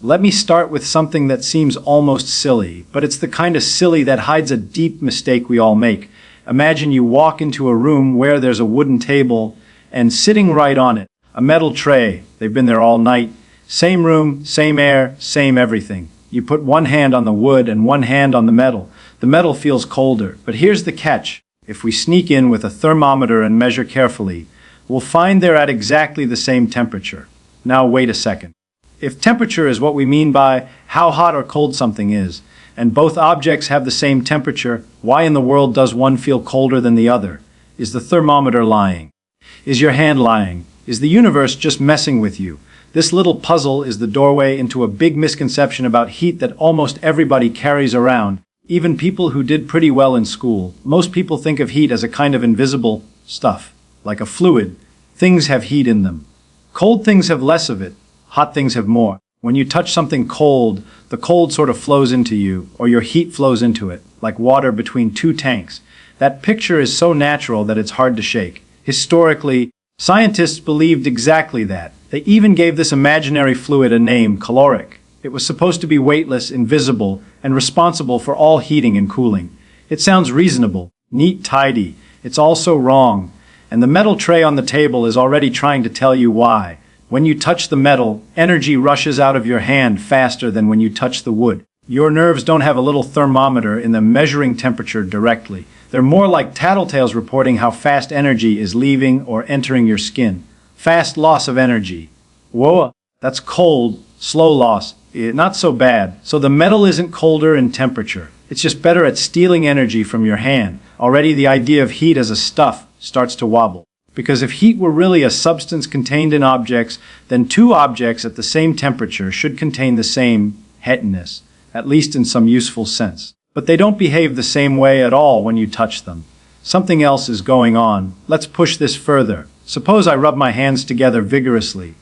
Let me start with something that seems almost silly, but it's the kind of silly that hides a deep mistake we all make. Imagine you walk into a room where there's a wooden table and sitting right on it, a metal tray. They've been there all night. Same room, same air, same everything. You put one hand on the wood and one hand on the metal. The metal feels colder, but here's the catch. If we sneak in with a thermometer and measure carefully, we'll find they're at exactly the same temperature. Now wait a second. If temperature is what we mean by how hot or cold something is, and both objects have the same temperature, why in the world does one feel colder than the other? Is the thermometer lying? Is your hand lying? Is the universe just messing with you? This little puzzle is the doorway into a big misconception about heat that almost everybody carries around, even people who did pretty well in school. Most people think of heat as a kind of invisible stuff, like a fluid. Things have heat in them. Cold things have less of it. Hot things have more. When you touch something cold, the cold sort of flows into you, or your heat flows into it, like water between two tanks. That picture is so natural that it's hard to shake. Historically, scientists believed exactly that. They even gave this imaginary fluid a name, caloric. It was supposed to be weightless, invisible, and responsible for all heating and cooling. It sounds reasonable, neat, tidy. It's also wrong. And the metal tray on the table is already trying to tell you why. When you touch the metal, energy rushes out of your hand faster than when you touch the wood. Your nerves don't have a little thermometer in them measuring temperature directly. They're more like tattletales reporting how fast energy is leaving or entering your skin. Fast loss of energy. Whoa, that's cold, slow loss. Not so bad. So the metal isn't colder in temperature. It's just better at stealing energy from your hand. Already the idea of heat as a stuff starts to wobble. Because if heat were really a substance contained in objects, then two objects at the same temperature should contain the same heatness, at least in some useful sense. But they don't behave the same way at all when you touch them. Something else is going on. Let's push this further. Suppose I rub my hands together vigorously.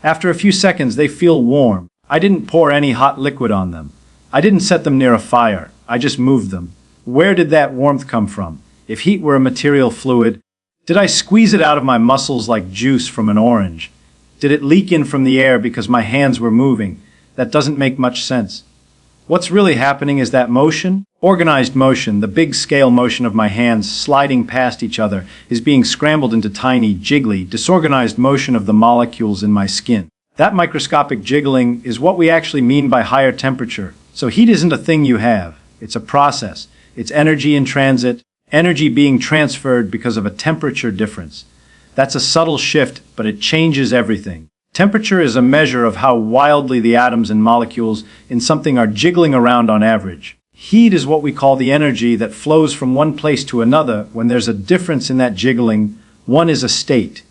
After a few seconds, they feel warm. I didn't pour any hot liquid on them. I didn't set them near a fire. I just moved them. Where did that warmth come from? If heat were a material fluid, did I squeeze it out of my muscles like juice from an orange? Did it leak in from the air because my hands were moving? That doesn't make much sense. What's really happening is that motion, organized motion, the big scale motion of my hands sliding past each other, is being scrambled into tiny, jiggly, disorganized motion of the molecules in my skin. That microscopic jiggling is what we actually mean by higher temperature. So heat isn't a thing you have. It's a process. It's energy in transit, energy being transferred because of a temperature difference. That's a subtle shift, but it changes everything. Temperature is a measure of how wildly the atoms and molecules in something are jiggling around on average. Heat is what we call the energy that flows from one place to another when there's a difference in that jiggling. One is a state.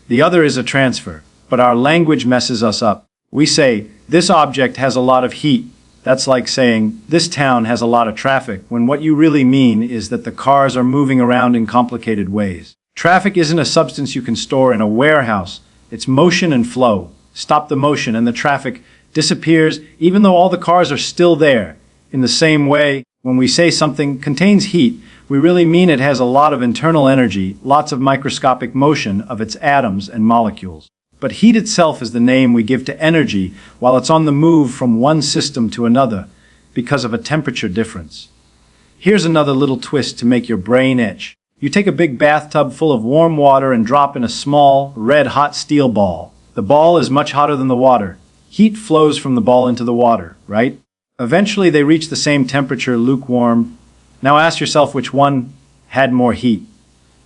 The other is a transfer. But our language messes us up. We say, this object has a lot of heat. That's like saying, this town has a lot of traffic, when what you really mean is that the cars are moving around in complicated ways. Traffic isn't a substance you can store in a warehouse. It's motion and flow. Stop the motion and the traffic disappears, even though all the cars are still there. In the same way, when we say something contains heat, we really mean it has a lot of internal energy, lots of microscopic motion of its atoms and molecules. But heat itself is the name we give to energy while it's on the move from one system to another because of a temperature difference. Here's another little twist to make your brain itch. You take a big bathtub full of warm water and drop in a small, red-hot steel ball. The ball is much hotter than the water. Heat flows from the ball into the water, right? Eventually they reach the same temperature, lukewarm. Now ask yourself which one had more heat.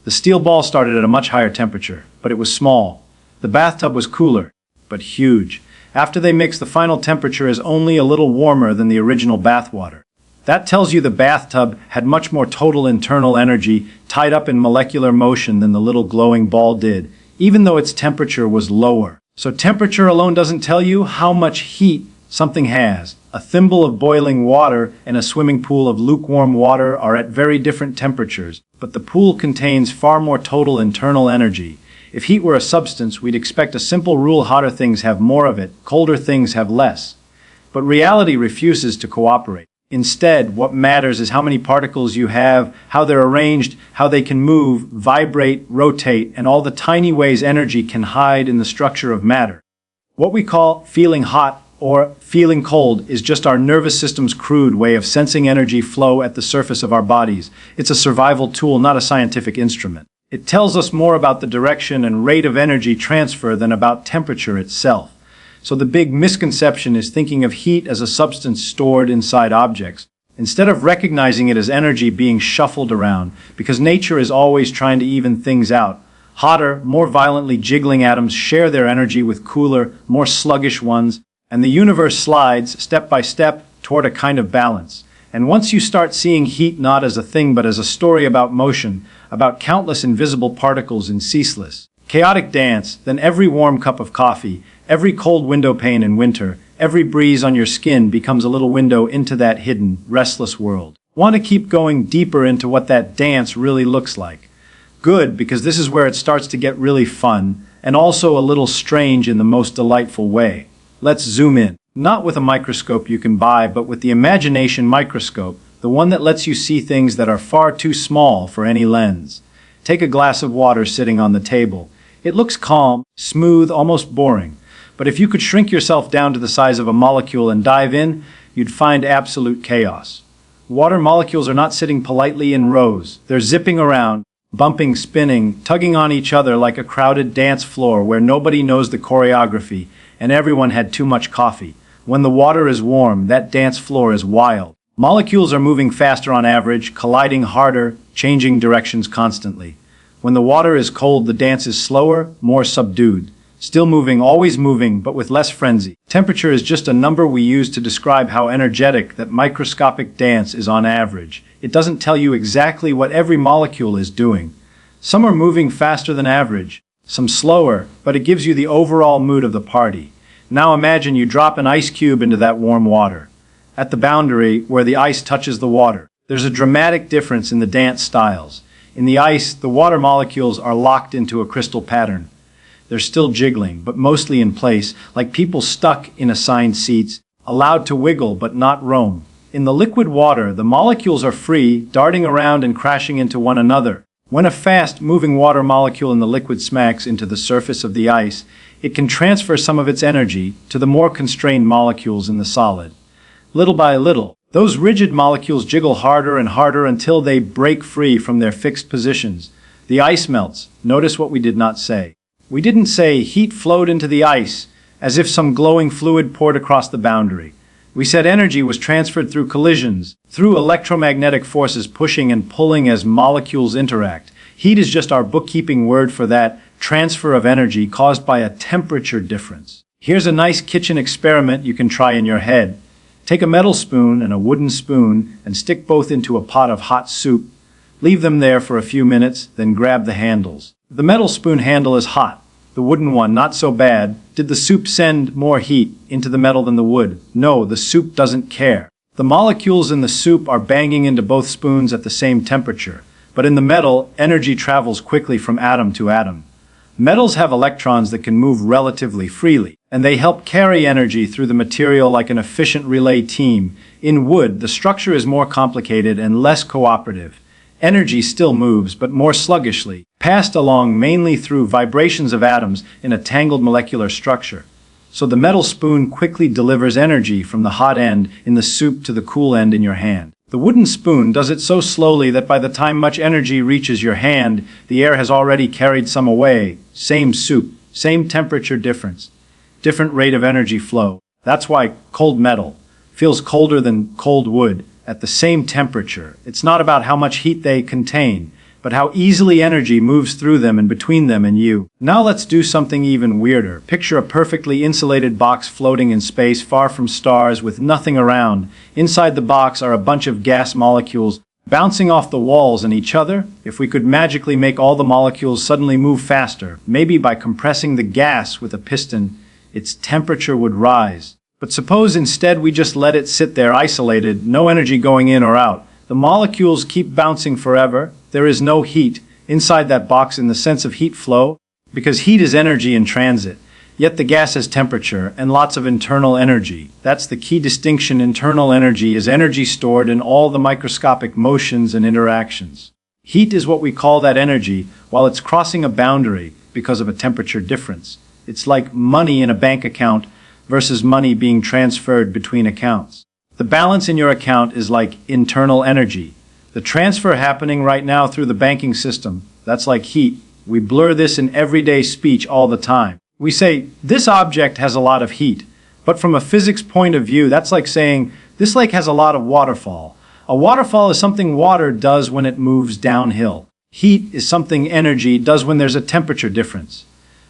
The steel ball started at a much higher temperature, but it was small. The bathtub was cooler, but huge. After they mix, the final temperature is only a little warmer than the original bathwater. That tells you the bathtub had much more total internal energy tied up in molecular motion than the little glowing ball did, even though its temperature was lower. So temperature alone doesn't tell you how much heat something has. A thimble of boiling water and a swimming pool of lukewarm water are at very different temperatures, but the pool contains far more total internal energy. If heat were a substance, we'd expect a simple rule: hotter things have more of it, colder things have less. But reality refuses to cooperate. Instead, what matters is how many particles you have, how they're arranged, how they can move, vibrate, rotate, and all the tiny ways energy can hide in the structure of matter. What we call feeling hot or feeling cold is just our nervous system's crude way of sensing energy flow at the surface of our bodies. It's a survival tool, not a scientific instrument. It tells us more about the direction and rate of energy transfer than about temperature itself. So the big misconception is thinking of heat as a substance stored inside objects, instead of recognizing it as energy being shuffled around, because nature is always trying to even things out. Hotter, more violently jiggling atoms share their energy with cooler, more sluggish ones, and the universe slides, step by step, toward a kind of balance. And once you start seeing heat not as a thing but as a story about motion, about countless invisible particles in ceaseless, chaotic dance, then every warm cup of coffee, every cold window pane in winter, every breeze on your skin becomes a little window into that hidden, restless world. Want to keep going deeper into what that dance really looks like? Good, because this is where it starts to get really fun, and also a little strange in the most delightful way. Let's zoom in. Not with a microscope you can buy, but with the imagination microscope, the one that lets you see things that are far too small for any lens. Take a glass of water sitting on the table. It looks calm, smooth, almost boring. But if you could shrink yourself down to the size of a molecule and dive in, you'd find absolute chaos. Water molecules are not sitting politely in rows. They're zipping around, bumping, spinning, tugging on each other like a crowded dance floor where nobody knows the choreography and everyone had too much coffee. When the water is warm, that dance floor is wild. Molecules are moving faster on average, colliding harder, changing directions constantly. When the water is cold, the dance is slower, more subdued. Still moving, always moving, but with less frenzy. Temperature is just a number we use to describe how energetic that microscopic dance is on average. It doesn't tell you exactly what every molecule is doing. Some are moving faster than average, some slower, but it gives you the overall mood of the party. Now imagine you drop an ice cube into that warm water. At the boundary, where the ice touches the water, there's a dramatic difference in the dance styles. In the ice, the water molecules are locked into a crystal pattern. They're still jiggling, but mostly in place, like people stuck in assigned seats, allowed to wiggle but not roam. In the liquid water, the molecules are free, darting around and crashing into one another. When a fast-moving water molecule in the liquid smacks into the surface of the ice, it can transfer some of its energy to the more constrained molecules in the solid. Little by little, those rigid molecules jiggle harder and harder until they break free from their fixed positions. The ice melts. Notice what we did not say. We didn't say heat flowed into the ice as if some glowing fluid poured across the boundary. We said energy was transferred through collisions, through electromagnetic forces pushing and pulling as molecules interact. Heat is just our bookkeeping word for that transfer of energy caused by a temperature difference. Here's a nice kitchen experiment you can try in your head. Take a metal spoon and a wooden spoon and stick both into a pot of hot soup. Leave them there for a few minutes, then grab the handles. The metal spoon handle is hot. The wooden one, not so bad. Did the soup send more heat into the metal than the wood? No, the soup doesn't care. The molecules in the soup are banging into both spoons at the same temperature. But in the metal, energy travels quickly from atom to atom. Metals have electrons that can move relatively freely, and they help carry energy through the material like an efficient relay team. In wood, the structure is more complicated and less cooperative. Energy still moves, but more sluggishly, passed along mainly through vibrations of atoms in a tangled molecular structure. So the metal spoon quickly delivers energy from the hot end in the soup to the cool end in your hand. The wooden spoon does it so slowly that by the time much energy reaches your hand, the air has already carried some away. Same soup, same temperature difference, different rate of energy flow. That's why cold metal feels colder than cold wood at the same temperature. It's not about how much heat they contain, but how easily energy moves through them and between them and you. Now let's do something even weirder. Picture a perfectly insulated box floating in space far from stars with nothing around. Inside the box are a bunch of gas molecules bouncing off the walls and each other. If we could magically make all the molecules suddenly move faster, maybe by compressing the gas with a piston, its temperature would rise. But suppose instead we just let it sit there isolated, no energy going in or out. The molecules keep bouncing forever. There is no heat inside that box in the sense of heat flow, because heat is energy in transit. Yet the gas has temperature and lots of internal energy. That's the key distinction. Internal energy is energy stored in all the microscopic motions and interactions. Heat is what we call that energy while it's crossing a boundary because of a temperature difference. It's like money in a bank account versus money being transferred between accounts. The balance in your account is like internal energy. The transfer happening right now through the banking system, that's like heat. We blur this in everyday speech all the time. We say, this object has a lot of heat. But from a physics point of view, that's like saying, this lake has a lot of waterfall. A waterfall is something water does when it moves downhill. Heat is something energy does when there's a temperature difference.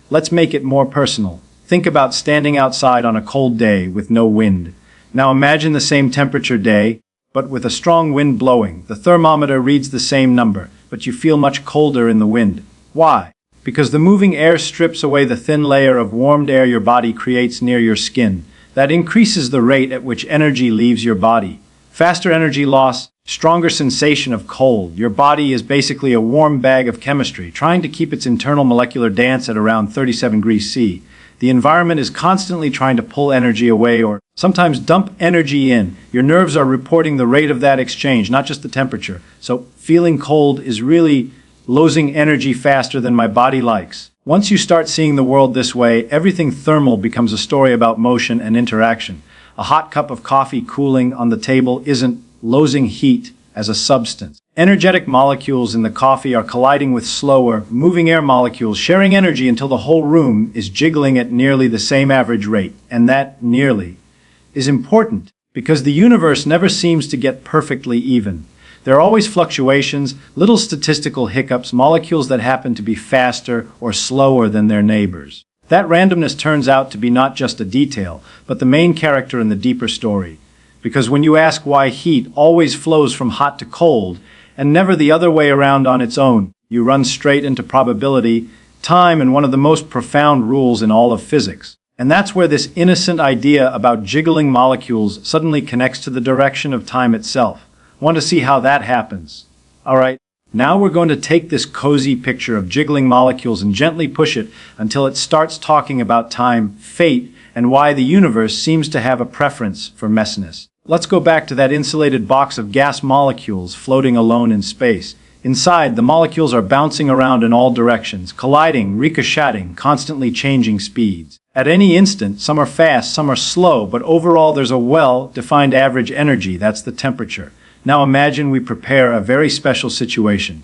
Let's make it more personal. Think about standing outside on a cold day with no wind. Now imagine the same temperature day, but with a strong wind blowing. The thermometer reads the same number, but you feel much colder in the wind. Why? Because the moving air strips away the thin layer of warmed air your body creates near your skin. That increases the rate at which energy leaves your body. Faster energy loss, stronger sensation of cold. Your body is basically a warm bag of chemistry, trying to keep its internal molecular dance at around 37 degrees C. The environment is constantly trying to pull energy away or sometimes dump energy in. Your nerves are reporting the rate of that exchange, not just the temperature. So feeling cold is really losing energy faster than my body likes. Once you start seeing the world this way, everything thermal becomes a story about motion and interaction. A hot cup of coffee cooling on the table isn't losing heat as a substance. Energetic molecules in the coffee are colliding with slower, moving air molecules, sharing energy until the whole room is jiggling at nearly the same average rate. And that nearly is important because the universe never seems to get perfectly even. There are always fluctuations, little statistical hiccups, molecules that happen to be faster or slower than their neighbors. That randomness turns out to be not just a detail, but the main character in the deeper story. Because when you ask why heat always flows from hot to cold, and never the other way around on its own, you run straight into probability, time, and one of the most profound rules in all of physics. And that's where this innocent idea about jiggling molecules suddenly connects to the direction of time itself. Want to see how that happens? All right, now we're going to take this cozy picture of jiggling molecules and gently push it until it starts talking about time, fate, and why the universe seems to have a preference for messiness. Let's go back to that insulated box of gas molecules floating alone in space. Inside, the molecules are bouncing around in all directions, colliding, ricocheting, constantly changing speeds. At any instant, some are fast, some are slow, but overall there's a well-defined average energy, that's the temperature. Now imagine we prepare a very special situation.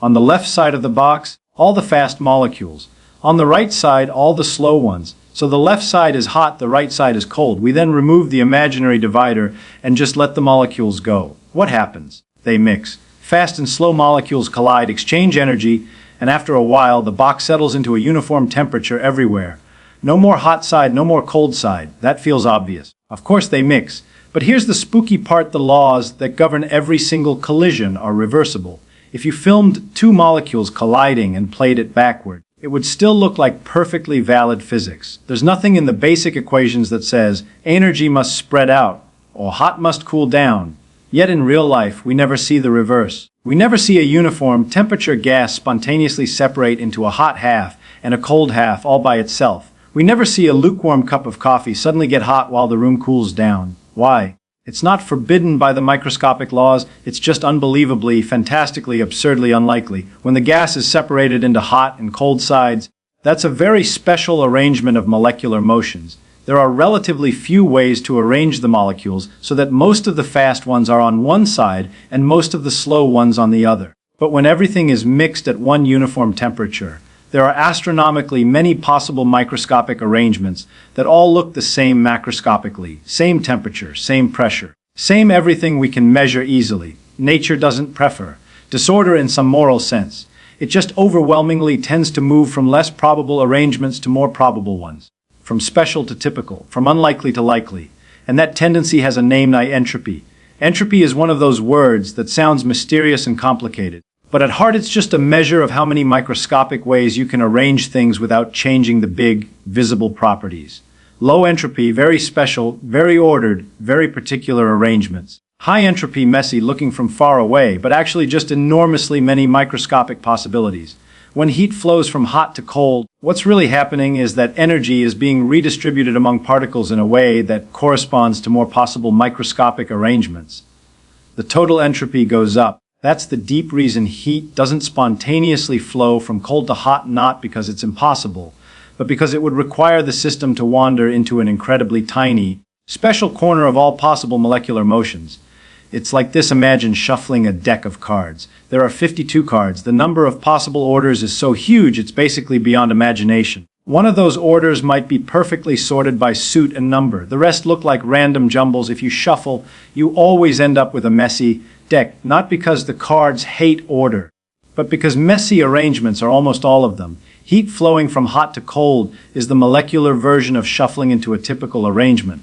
On the left side of the box, all the fast molecules. On the right side, all the slow ones. So the left side is hot, the right side is cold. We then remove the imaginary divider and just let the molecules go. What happens? They mix. Fast and slow molecules collide, exchange energy, and after a while, the box settles into a uniform temperature everywhere. No more hot side, no more cold side. That feels obvious. Of course they mix. But here's the spooky part: the laws that govern every single collision are reversible. If you filmed two molecules colliding and played it backward, it would still look like perfectly valid physics. There's nothing in the basic equations that says energy must spread out or hot must cool down. Yet in real life, we never see the reverse. We never see a uniform temperature gas spontaneously separate into a hot half and a cold half all by itself. We never see a lukewarm cup of coffee suddenly get hot while the room cools down. Why? It's not forbidden by the microscopic laws, it's just unbelievably, fantastically, absurdly unlikely. When the gas is separated into hot and cold sides, that's a very special arrangement of molecular motions. There are relatively few ways to arrange the molecules so that most of the fast ones are on one side and most of the slow ones on the other. But when everything is mixed at one uniform temperature, there are astronomically many possible microscopic arrangements that all look the same macroscopically. Same temperature, same pressure, same everything we can measure easily. Nature doesn't prefer disorder in some moral sense. It just overwhelmingly tends to move from less probable arrangements to more probable ones, from special to typical, from unlikely to likely. And that tendency has a name: entropy. Entropy is one of those words that sounds mysterious and complicated. But at heart, it's just a measure of how many microscopic ways you can arrange things without changing the big, visible properties. Low entropy, very special, very ordered, very particular arrangements. High entropy, messy, looking from far away, but actually just enormously many microscopic possibilities. When heat flows from hot to cold, what's really happening is that energy is being redistributed among particles in a way that corresponds to more possible microscopic arrangements. The total entropy goes up. That's the deep reason heat doesn't spontaneously flow from cold to hot, not because it's impossible, but because it would require the system to wander into an incredibly tiny, special corner of all possible molecular motions. It's like this: imagine shuffling a deck of cards. There are 52 cards. The number of possible orders is so huge it's basically beyond imagination. One of those orders might be perfectly sorted by suit and number. The rest look like random jumbles. If you shuffle, you always end up with a messy deck, not because the cards hate order, but because messy arrangements are almost all of them. Heat flowing from hot to cold is the molecular version of shuffling into a typical arrangement.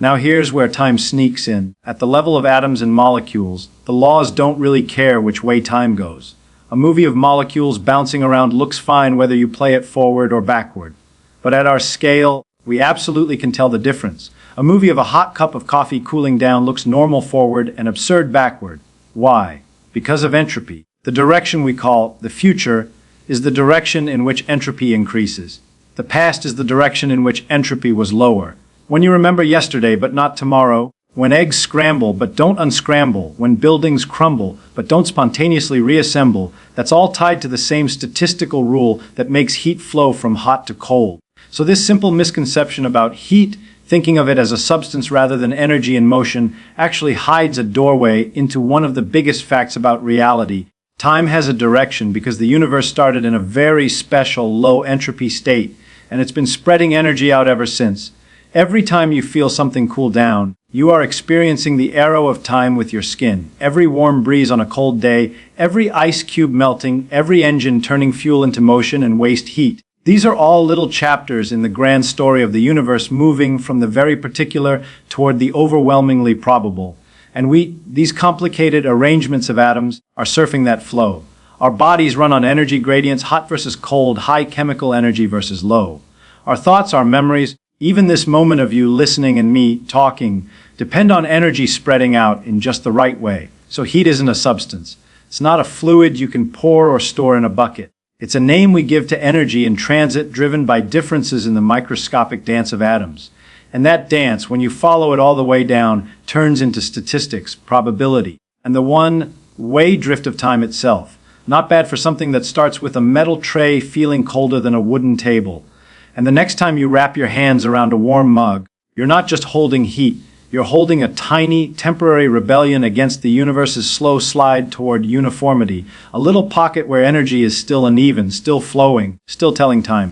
Now here's where time sneaks in. At the level of atoms and molecules, the laws don't really care which way time goes. A movie of molecules bouncing around looks fine whether you play it forward or backward. But at our scale, we absolutely can tell the difference. A movie of a hot cup of coffee cooling down looks normal forward and absurd backward. Why? Because of entropy. The direction we call the future is the direction in which entropy increases. The past is the direction in which entropy was lower. When you remember yesterday but not tomorrow, when eggs scramble but don't unscramble, when buildings crumble but don't spontaneously reassemble, that's all tied to the same statistical rule that makes heat flow from hot to cold. So this simple misconception about heat, thinking of it as a substance rather than energy in motion, actually hides a doorway into one of the biggest facts about reality. Time has a direction because the universe started in a very special low entropy state, and it's been spreading energy out ever since. Every time you feel something cool down, you are experiencing the arrow of time with your skin. Every warm breeze on a cold day, every ice cube melting, every engine turning fuel into motion and waste heat. These are all little chapters in the grand story of the universe moving from the very particular toward the overwhelmingly probable. And these complicated arrangements of atoms, are surfing that flow. Our bodies run on energy gradients, hot versus cold, high chemical energy versus low. Our thoughts, our memories, even this moment of you listening and me talking, depend on energy spreading out in just the right way. So heat isn't a substance. It's not a fluid you can pour or store in a bucket. It's a name we give to energy in transit driven by differences in the microscopic dance of atoms. And that dance, when you follow it all the way down, turns into statistics, probability, and the one-way drift of time itself. Not bad for something that starts with a metal tray feeling colder than a wooden table. And the next time you wrap your hands around a warm mug, you're not just holding heat, you're holding a tiny, temporary rebellion against the universe's slow slide toward uniformity, a little pocket where energy is still uneven, still flowing, still telling time.